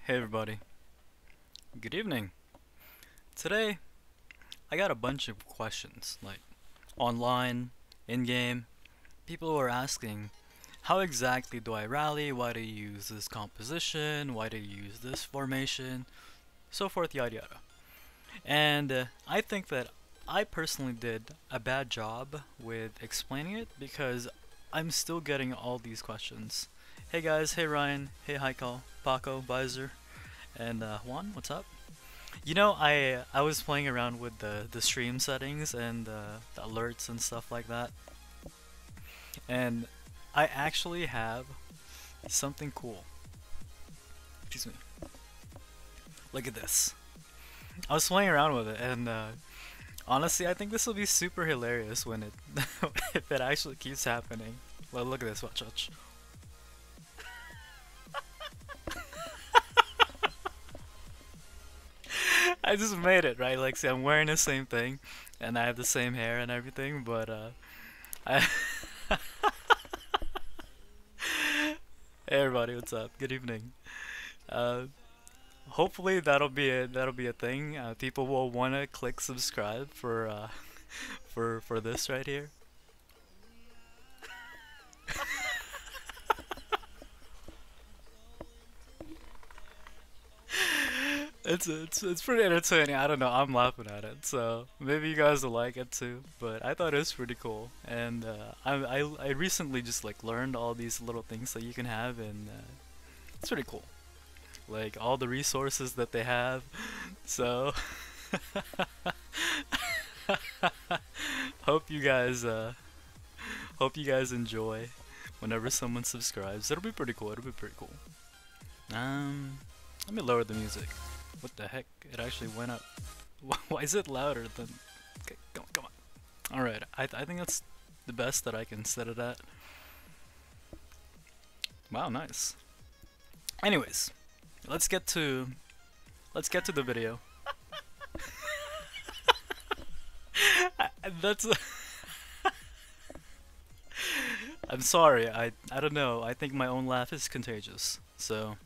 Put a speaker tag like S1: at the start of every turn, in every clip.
S1: Hey everybody, good evening. Today, I got a bunch of questions, like online, in-game. People were asking, how exactly do I rally? Why do you use this composition? Why do you use this formation? So forth, yada yada. And I think that I personally did a bad job with explaining it because I'm still getting all these questions. Hey guys, hey Ryan, hey Haikal, Paco, Bizer, and Juan, what's up? I was playing around with the stream settings and the alerts and stuff like that, and I actually have something cool. Excuse me. Look at this. I was playing around with it, and honestly, I think this will be super hilarious when it if it actually keeps happening. Well, look at this. Watch, watch. I just made it, right? Like, see, I'm wearing the same thing, and I have the same hair and everything, but I. Hey everybody, what's up? Good evening. Uh, Hopefully that'll be a thing. People will wanna click subscribe for for this right here. It's pretty entertaining. I don't know. I'm laughing at it, so maybe you guys will like it too. But I thought it was pretty cool, and I recently just like learned all these little things that you can have, and it's pretty cool. Like all the resources that they have. So hope you guys hope you guys enjoy whenever someone subscribes. It'll be pretty cool. It'll be pretty cool. Let me lower the music. What the heck? It actually went up. Why is it louder than? Okay, come on, come on. All right, I think that's the best that I can set it at. Wow, nice. Anyways, let's get to the video. That's. I'm sorry. I don't know. I think my own laugh is contagious. So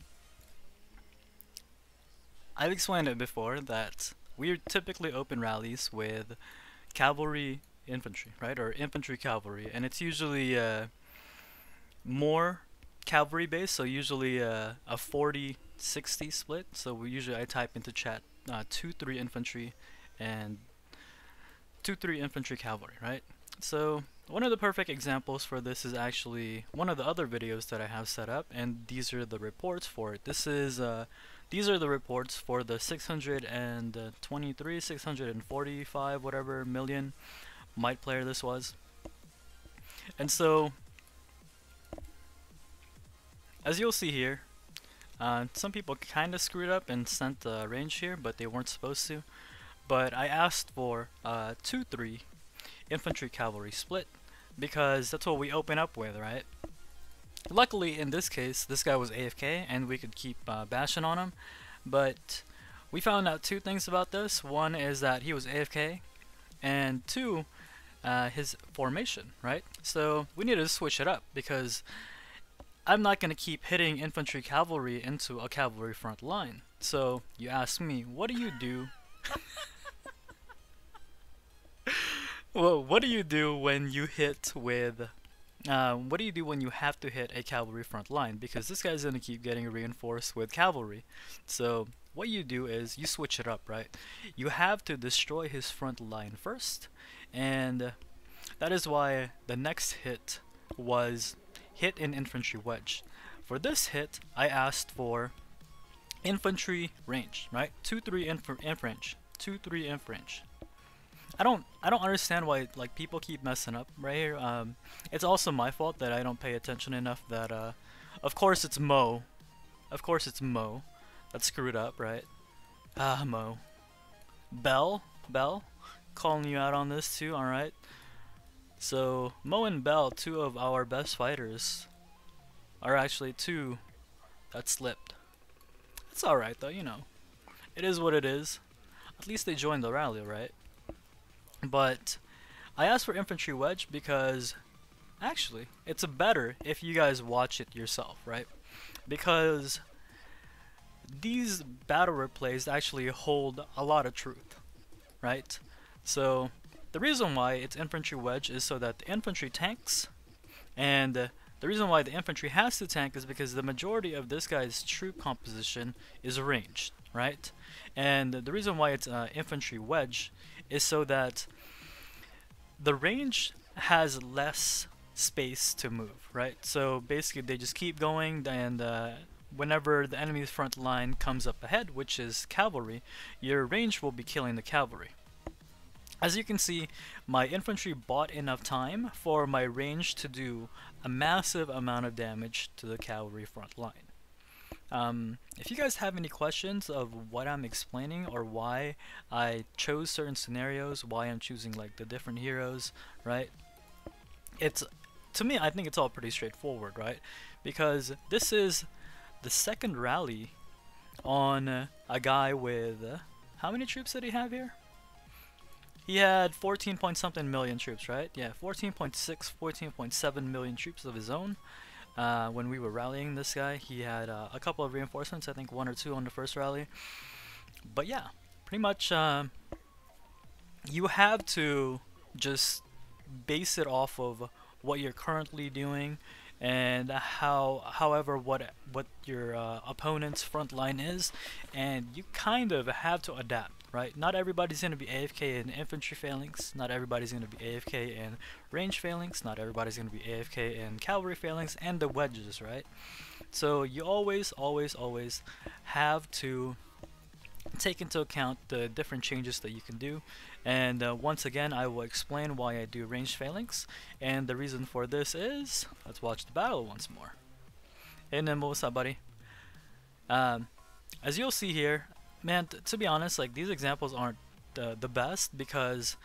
S1: I've explained it before that we typically open rallies with cavalry infantry, right? Or infantry cavalry, and it's usually more cavalry based, so usually a 40-60 split. So I type into chat 2-3 infantry and 2-3 infantry cavalry, right? So one of the perfect examples for this is actually one of the other videos that I have set up, and these are the reports for it. These are the reports for the 623, 645, whatever million might player this was. And so, as you'll see here, some people kind of screwed up and sent the range here, but they weren't supposed to. But I asked for 2-3 infantry cavalry split because that's what we open up with, right? Luckily, in this case, this guy was AFK and we could keep bashing on him, but we found out two things about this. One is that he was AFK, and two, his formation, right? So we needed to switch it up because I'm not going to keep hitting infantry cavalry into a cavalry front line. So you ask me, what do you do? Well, what do you do when you hit with what do you do when you have to hit a cavalry front line? Because this guy's gonna keep getting reinforced with cavalry. So what you do is you switch it up, right? You have to destroy his front line first, and that is why the next hit was hit an infantry wedge. For this hit, I asked for infantry range, right? 2-3 inf range, 2-3 inf range. I don't understand why like people keep messing up right here. It's also my fault that I don't pay attention enough that of course it's Mo. Of course it's Mo. That screwed up, right? Ah, Mo. Bell, calling you out on this too, alright? So Mo and Bell, two of our best fighters, are actually two that slipped. It's alright though, you know. It is what it is. At least they joined the rally, right? But I asked for infantry wedge because actually it's better if you guys watch it yourself, right? Because these battle replays actually hold a lot of truth, right? So the reason why it's infantry wedge is so that the infantry tanks, and the reason why the infantry has to tank is because the majority of this guy's troop composition is ranged, right? And the reason why it's infantry wedge is so that the range has less space to move, right? So basically they just keep going, and whenever the enemy's front line comes up ahead, which is cavalry, your range will be killing the cavalry. As you can see, my infantry bought enough time for my range to do a massive amount of damage to the cavalry front line. If you guys have any questions of what I'm explaining or why I chose certain scenarios, why I'm choosing like the different heroes, right? It's, to me, I think it's all pretty straightforward, right? Because this is the second rally on a guy with, how many troops did he have here? He had 14 point something million troops, right? Yeah, 14.6, 14.7 million troops of his own. When we were rallying this guy, he had a couple of reinforcements, I think 1 or 2 on the first rally. But yeah, pretty much you have to just base it off of what you're currently doing and however what your opponent's front line is, and you kind of have to adapt, right? Not everybody's going to be AFK in infantry phalanx, not everybody's going to be AFK in range phalanx, not everybody's going to be AFK in cavalry phalanx, and the wedges, right? So you always have to take into account the different changes that you can do, and once again I will explain why I do ranged phalanx, and the reason for this is, let's watch the battle once more. Hey Nimble, what's up, buddy? As you'll see here, man, to be honest, like, these examples aren't the best because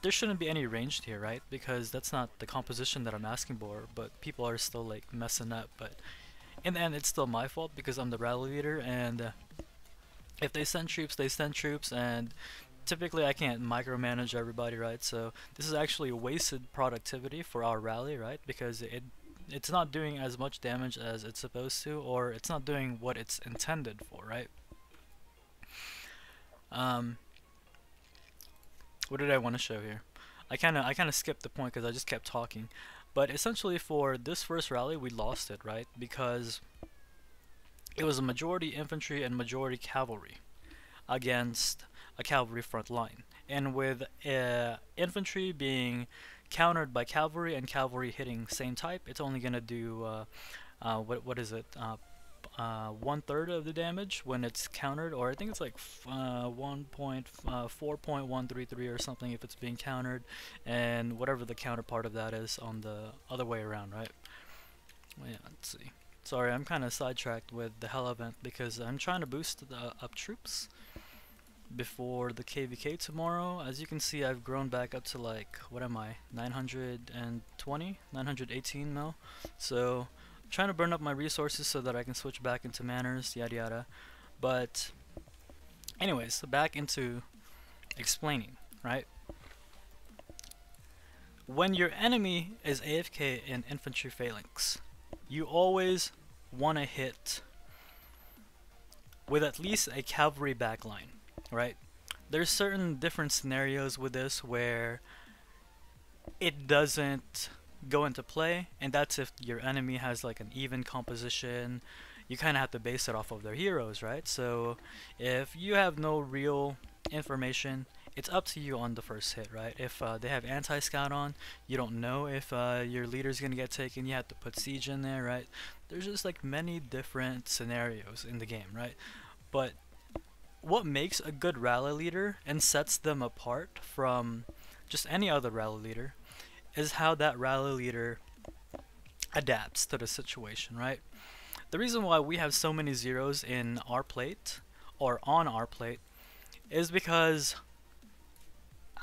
S1: there shouldn't be any ranged here, right? Because that's not the composition that I'm asking for, but people are still like messing up. But in the end, it's still my fault because I'm the rally leader, and if they send troops, they send troops, and typically I can't micromanage everybody, right? So this is actually wasted productivity for our rally, right? Because it's not doing as much damage as it's supposed to, or it's not doing what it's intended for, right? What did I want to show here? I kind of skipped the point because I just kept talking. But essentially for this first rally, we lost it, right? Because it was a majority infantry and majority cavalry against a cavalry front line. And with infantry being countered by cavalry and cavalry hitting same type, it's only going to do, what is it? 1/3 of the damage when it's countered, or I think it's like 4.133 or something if it's being countered, and whatever the counterpart of that is on the other way around, right? Well, yeah, let's see. Sorry, I'm kind of sidetracked with the Hell event because I'm trying to boost the up troops before the KVK tomorrow. As you can see, I've grown back up to like, what am I, 920, 918 mil. So trying to burn up my resources so that I can switch back into manners, yada yada. But anyways, so back into explaining, right? When your enemy is AFK in infantry phalanx, you always want to hit with at least a cavalry backline, right? There's certain different scenarios with this where it doesn't go into play, and that's if your enemy has like an even composition. You kind of have to base it off of their heroes, right? So if you have no real information, it's up to you on the first hit, right? If they have anti-scout on, you don't know if your leader's gonna get taken, you have to put siege in there, right? There's just like many different scenarios in the game, right? But what makes a good rally leader and sets them apart from just any other rally leader is how that rally leader adapts to the situation, right? The reason why we have so many zeros in our plate, or on our plate, is because,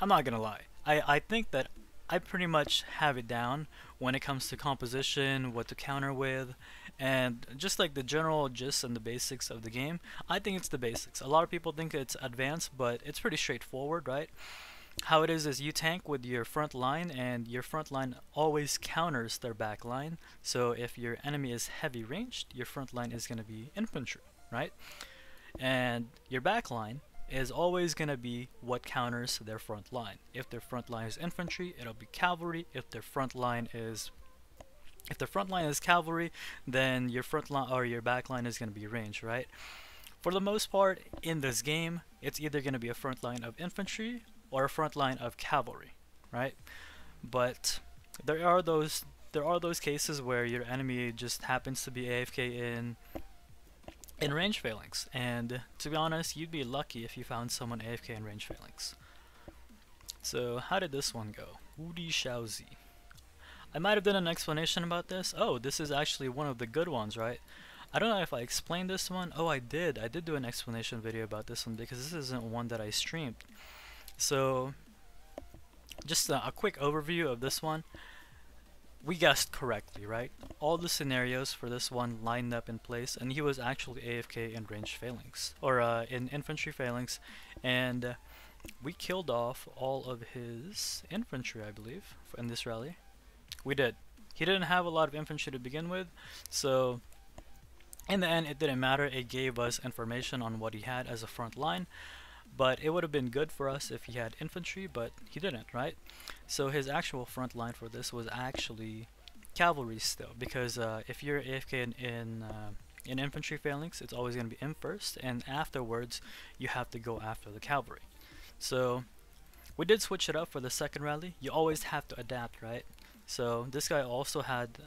S1: I'm not gonna lie, I think that I pretty much have it down when it comes to composition, what to counter with, and just like the general gist and the basics of the game. I think it's the basics. A lot of people think it's advanced, but it's pretty straightforward, right? How it is you tank with your front line, and your front line always counters their back line. So if your enemy is heavy ranged, your front line is going to be infantry, right? and your back line is always going to be what counters their front line. If their front line is infantry, it'll be cavalry. If their front line is cavalry, then your front line or your back line is going to be range, right? For the most part in this game, it's either going to be a front line of infantry or a front line of cavalry, right? But there are those cases where your enemy just happens to be AFK in range phalanx, and to be honest, you'd be lucky if you found someone AFK in range phalanx. So how did this one go? Wudi Shaozi. I might have done an explanation about this. Oh, this is actually one of the good ones, right? I don't know if I explained this one. Oh, I did do an explanation video about this one because this isn't one that I streamed. So just a quick overview of this one. We guessed correctly, right? All the scenarios for this one lined up in place, and he was actually AFK in range phalanx, or in infantry phalanx, and we killed off all of his infantry, I believe, in this rally. We did. He didn't have a lot of infantry to begin with, so in the end it didn't matter. It gave us information on what he had as a front line, but it would have been good for us if he had infantry, but he didn't, right? So his actual front line for this was actually cavalry still, because if you're AFK in infantry phalanx, it's always going to be in first, and afterwards you have to go after the cavalry. So we did switch it up for the second rally. You always have to adapt, right? So this guy also had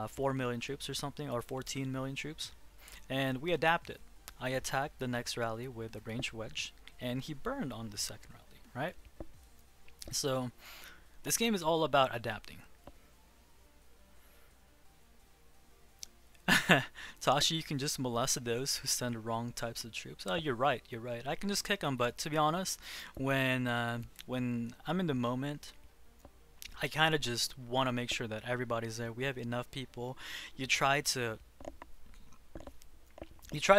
S1: 4 million troops or something, or 14 million troops, and we adapted. I attacked the next rally with a range wedge, and he burned on the second rally, right? So this game is all about adapting. Tashi, you can just molest those who send the wrong types of troops. Oh, you're right. I can just kick them, but to be honest, when I'm in the moment, I kind of just want to make sure that everybody's there. We have enough people. You try to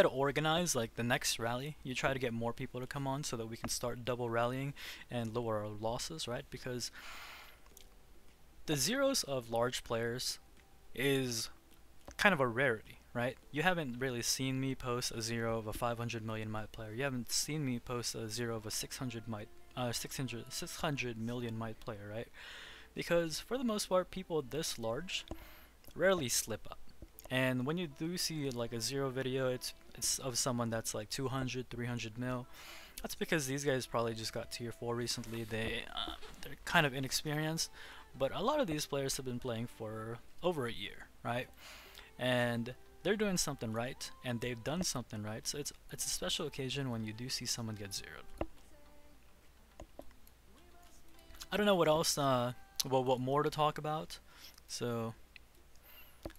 S1: organize like the next rally. You try to get more people to come on so that we can start double rallying and lower our losses, right? Because the zeros of large players is kind of a rarity, right? You haven't really seen me post a zero of a 500 million might player. You haven't seen me post a zero of a 600 million might player, right? Because for the most part, people this large rarely slip up. And when you do see like a zero video, it's of someone that's like 200, 300 mil. That's because these guys probably just got tier 4 recently. They're kind of inexperienced, but a lot of these players have been playing for over a year, right? And they're doing something right, and they've done something right. So it's a special occasion when you do see someone get zeroed. I don't know what else, what more to talk about. So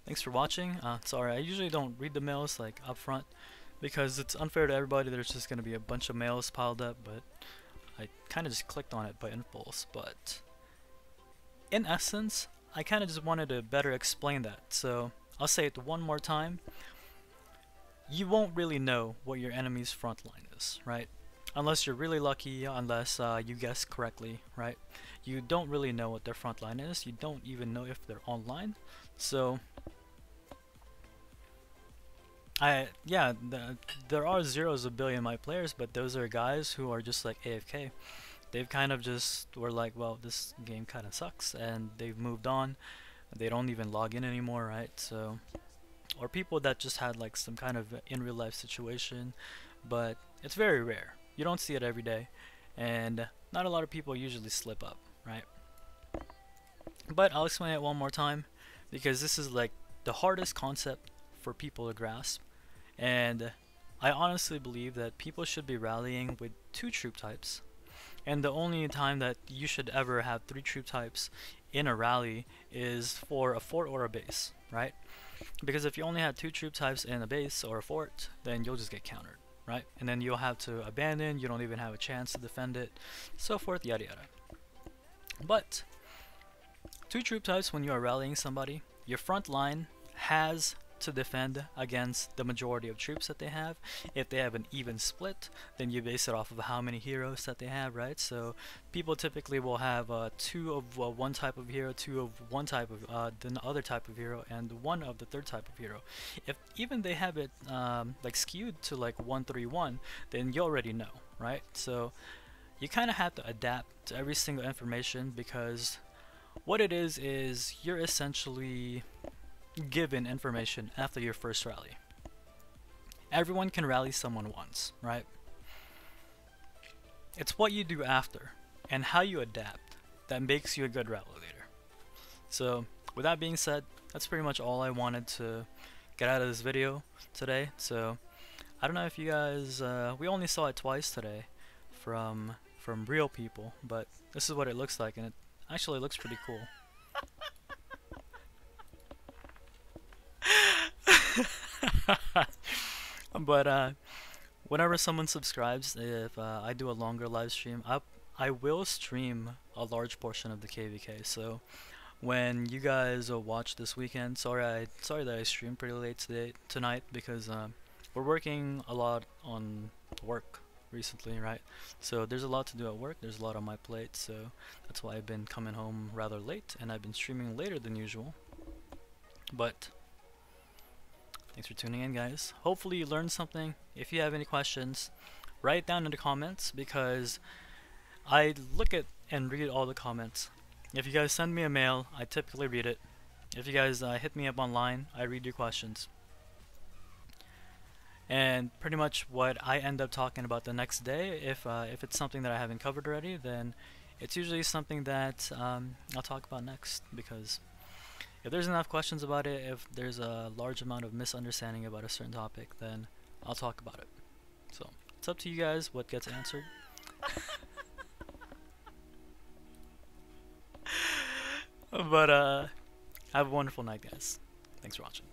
S1: thanks for watching. Sorry, I usually don't read the mails like up front because it's unfair to everybody. There's just gonna be a bunch of mails piled up, but I kind of just clicked on it by impulse. But in essence, I kind of just wanted to better explain that. So I'll say it one more time. You won't really know what your enemy's front line is, right? Unless you're really lucky, unless you guess correctly, right? You don't really know what their front line is. You don't even know if they're online. So there are zeros of billion my players, but those are guys who are just like AFK. They've kind of just were like, well, this game kind of sucks, and they've moved on. They don't even log in anymore, right? So, or people that just had like some kind of in real life situation, but it's very rare. You don't see it every day, and not a lot of people usually slip up, right? But I'll explain it one more time because this is like the hardest concept for people to grasp, and I honestly believe that people should be rallying with 2 troop types, and the only time that you should ever have 3 troop types in a rally is for a fort or a base, right? Because if you only have 2 troop types in a base or a fort, then you'll just get countered, right? And then you'll have to abandon, you don't even have a chance to defend it, so forth, yada yada. But 2 troop types when you are rallying somebody, your front line has to defend against the majority of troops that they have. If they have an even split, then you base it off of how many heroes that they have, right? So people typically will have two of one type of hero, two of one type of the other type of hero, and one of the third type of hero. If even they have it like skewed to like 1-3-1, then you already know, right? So you kind of have to adapt to every single information, because what it is you're essentially given information after your first rally. Everyone can rally someone once, right? It's what you do after and how you adapt that makes you a good rally leader. So with that being said, that's pretty much all I wanted to get out of this video today. So I don't know if you guys, we only saw it twice today from real people, but this is what it looks like, and it actually looks pretty cool. But whenever someone subscribes, if I do a longer live stream, I will stream a large portion of the KVK. So when you guys watch this weekend, sorry that I streamed pretty late tonight, because we're working a lot on work recently, right? So there's a lot to do at work, there's a lot on my plate, so that's why I've been coming home rather late, and I've been streaming later than usual. But thanks for tuning in, guys. Hopefully you learned something. If you have any questions, write it down in the comments, because I look at and read all the comments. If you guys send me a mail, I typically read it. If you guys hit me up online, I read your questions. And pretty much what I end up talking about the next day, if it's something that I haven't covered already, then it's usually something that I'll talk about next, because if there's enough questions about it, if there's a large amount of misunderstanding about a certain topic, then I'll talk about it. So it's up to you guys what gets answered. But have a wonderful night, guys. Thanks for watching.